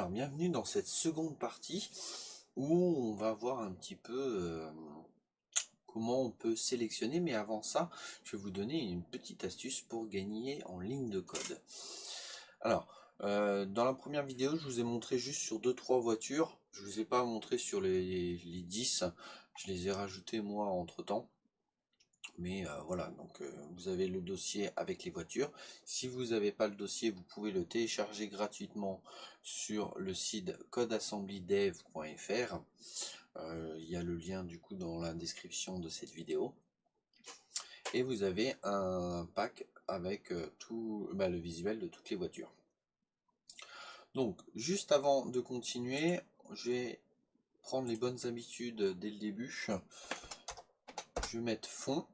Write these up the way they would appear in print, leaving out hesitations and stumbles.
Alors, bienvenue dans cette seconde partie où on va voir un petit peu comment on peut sélectionner. Mais avant ça, je vais vous donner une petite astuce pour gagner en ligne de code. Alors, dans la première vidéo, je vous ai montré juste sur 2-3 voitures. Je ne vous ai pas montré sur les 10. Je les ai rajoutés moi entre temps. Mais voilà, donc vous avez le dossier avec les voitures. Si vous n'avez pas le dossier, vous pouvez le télécharger gratuitement sur le site codeassemblydev.fr. Il y a le lien du coup dans la description de cette vidéo. Et vous avez un pack avec tout le visuel de toutes les voitures. Donc, juste avant de continuer, je vais prendre les bonnes habitudes dès le début. Je vais mettre fond.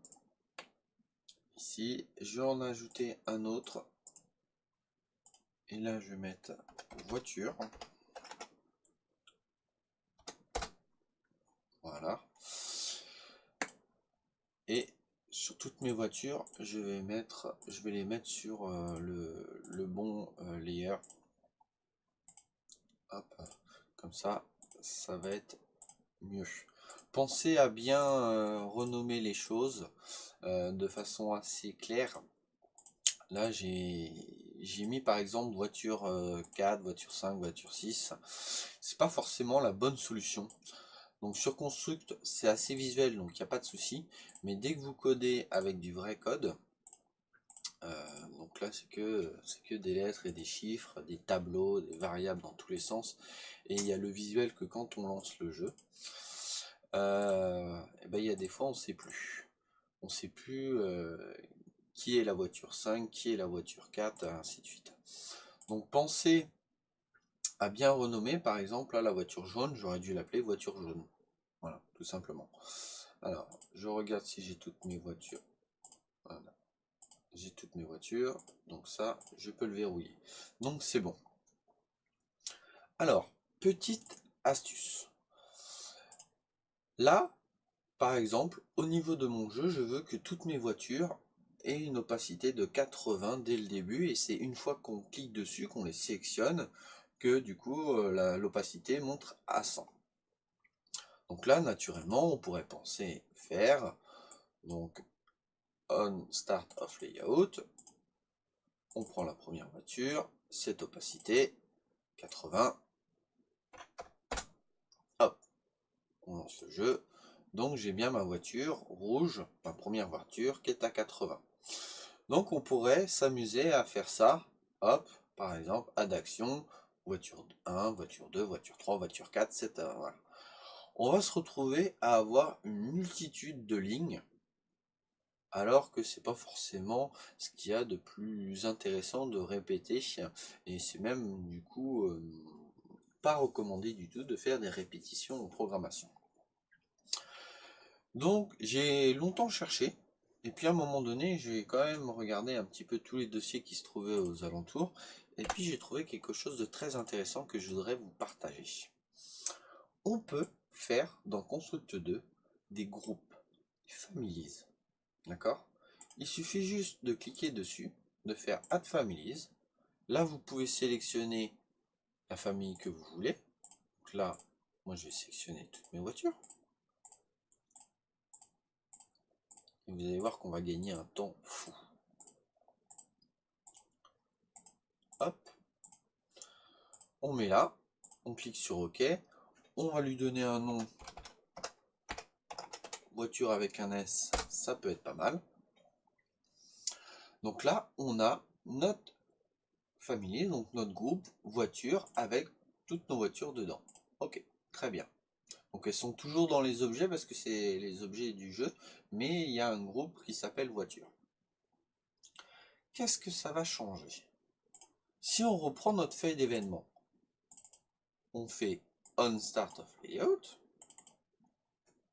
Ici, je vais en ajouter un autre. Et là, je vais mettre voiture. Voilà. Et sur toutes mes voitures, je vais les mettre sur le bon layer. Hop, comme ça va être mieux. Pensez à bien renommer les choses de façon assez claire. Là, j'ai mis par exemple voiture 4, voiture 5, voiture 6. C'est pas forcément la bonne solution. Donc sur Construct, c'est assez visuel, donc il n'y a pas de souci. Mais dès que vous codez avec du vrai code, donc là c'est que des lettres et des chiffres, des tableaux, des variables dans tous les sens. Et il y a le visuel que quand on lance le jeu, et ben, il y a des fois on sait plus. On sait plus qui est la voiture 5, qui est la voiture 4, ainsi de suite. Donc pensez à bien renommer, par exemple, là, la voiture jaune, j'aurais dû l'appeler voiture jaune. Voilà, tout simplement. Alors, je regarde si j'ai toutes mes voitures. Voilà. J'ai toutes mes voitures, donc ça, je peux le verrouiller. Donc c'est bon. Alors, petite astuce. Là, par exemple, au niveau de mon jeu, je veux que toutes mes voitures aient une opacité de 80 dès le début, et c'est une fois qu'on clique dessus, qu'on les sélectionne, que du coup, l'opacité monte à 100. Donc là, naturellement, on pourrait penser faire, donc, on start of layout, on prend la première voiture, cette opacité, 80, hop, on lance le jeu. Donc j'ai bien ma voiture rouge, ma première voiture qui est à 80. Donc on pourrait s'amuser à faire ça, hop, par exemple, add action, voiture 1, voiture 2, voiture 3, voiture 4, etc. Voilà. On va se retrouver à avoir une multitude de lignes, alors que c'est pas forcément ce qu'il y a de plus intéressant de répéter, et c'est même du coup pas recommandé du tout de faire des répétitions en programmation. Donc j'ai longtemps cherché, et puis à un moment donné j'ai quand même regardé un petit peu tous les dossiers qui se trouvaient aux alentours, et puis j'ai trouvé quelque chose de très intéressant que je voudrais vous partager. On peut faire dans Construct 2 des groupes, des families, d'accord? Il suffit juste de cliquer dessus, de faire Add Families. Là vous pouvez sélectionner la famille que vous voulez. Donc là, moi je vais sélectionner toutes mes voitures. Et vous allez voir qu'on va gagner un temps fou. Hop, on met là, on clique sur OK, on va lui donner un nom, voiture avec un S, ça peut être pas mal. Donc là, on a notre famille, donc notre groupe voiture avec toutes nos voitures dedans. OK, très bien. Donc elles sont toujours dans les objets parce que c'est les objets du jeu, mais il y a un groupe qui s'appelle voiture. Qu'est-ce que ça va changer? Si on reprend notre feuille d'événement, on fait on start of layout,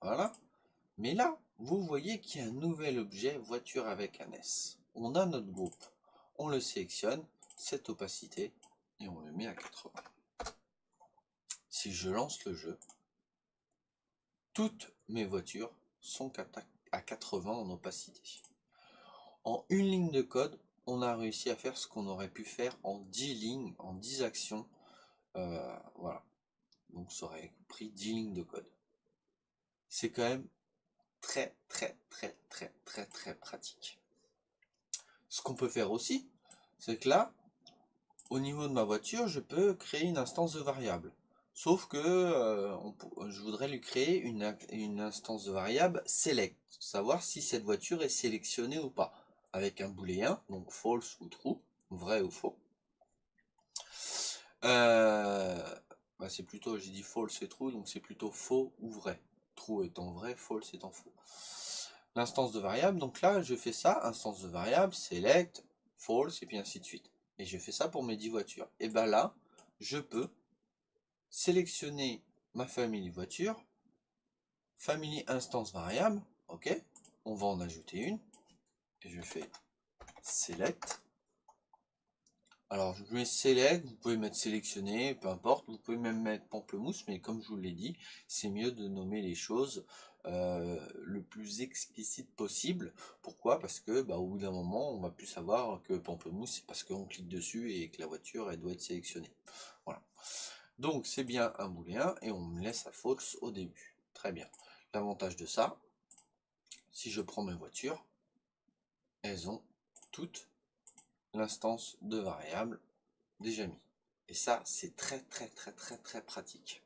voilà. Mais là, vous voyez qu'il y a un nouvel objet voiture avec un S. On a notre groupe, on le sélectionne, cette opacité, et on le met à 80. Si je lance le jeu, toutes mes voitures sont à 80 en opacité. En une ligne de code, on a réussi à faire ce qu'on aurait pu faire en 10 lignes, en 10 actions Voilà. Donc ça aurait pris 10 lignes de code. C'est quand même très pratique. Ce qu'on peut faire aussi, c'est que là, au niveau de ma voiture, je peux créer une instance de variable. Sauf que je voudrais lui créer une instance de variable select, savoir si cette voiture est sélectionnée ou pas, avec un booléen, donc false ou true, vrai ou faux. C'est plutôt, j'ai dit false et true, donc c'est plutôt faux ou vrai. True étant vrai, false étant faux. L'instance de variable, donc là je fais ça, instance de variable, select, false et puis ainsi de suite. Et je fais ça pour mes 10 voitures. Et ben là, je peux sélectionner ma famille voiture, family instance variable, ok, on va en ajouter une, et je fais select. Alors je mets select, vous pouvez mettre sélectionné, peu importe, vous pouvez même mettre pamplemousse, mais comme je vous l'ai dit, c'est mieux de nommer les choses le plus explicite possible. Pourquoi? Parce que au bout d'un moment, on va plus savoir que pamplemousse, c'est parce qu'on clique dessus et que la voiture, elle doit être sélectionnée. Voilà. Donc c'est bien un booléen et on me laisse à false au début. Très bien. L'avantage de ça, si je prends mes voitures, elles ont toutes l'instance de variable déjà mis. Et ça, c'est très pratique.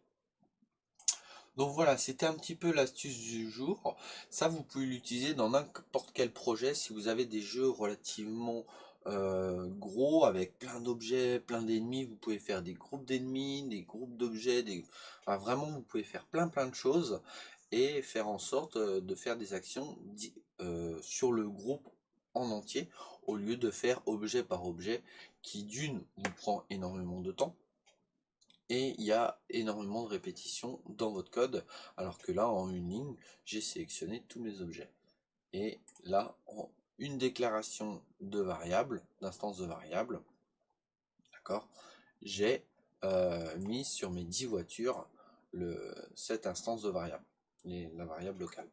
Donc voilà, c'était un petit peu l'astuce du jour. Ça, vous pouvez l'utiliser dans n'importe quel projet. Si vous avez des jeux relativement gros, avec plein d'objets, plein d'ennemis, vous pouvez faire des groupes d'ennemis, des groupes d'objets, vraiment, vous pouvez faire plein de choses et faire en sorte de faire des actions sur le groupe en entier, au lieu de faire objet par objet, qui d'une vous prend énormément de temps, et il y a énormément de répétitions dans votre code, alors que là, en une ligne, j'ai sélectionné tous mes objets. Et là, en une déclaration de variable, d'instance de variable, d'accord, j'ai mis sur mes 10 voitures cette instance de variable, la variable locale.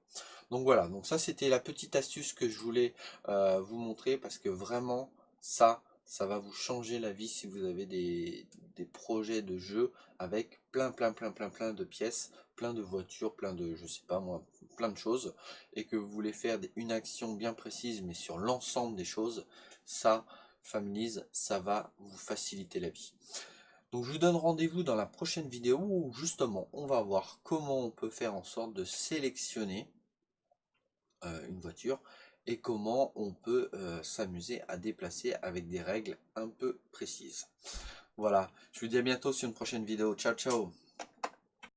Donc voilà, donc ça c'était la petite astuce que je voulais vous montrer, parce que vraiment ça va vous changer la vie si vous avez des projets de jeu avec plein de pièces, plein de voitures, plein de, je sais pas moi, plein de choses, et que vous voulez faire une action bien précise mais sur l'ensemble des choses. Ça, Families, ça va vous faciliter la vie. Donc je vous donne rendez-vous dans la prochaine vidéo où justement on va voir comment on peut faire en sorte de sélectionner une voiture et comment on peut s'amuser à déplacer avec des règles un peu précises. Voilà, je vous dis à bientôt sur une prochaine vidéo. Ciao ciao.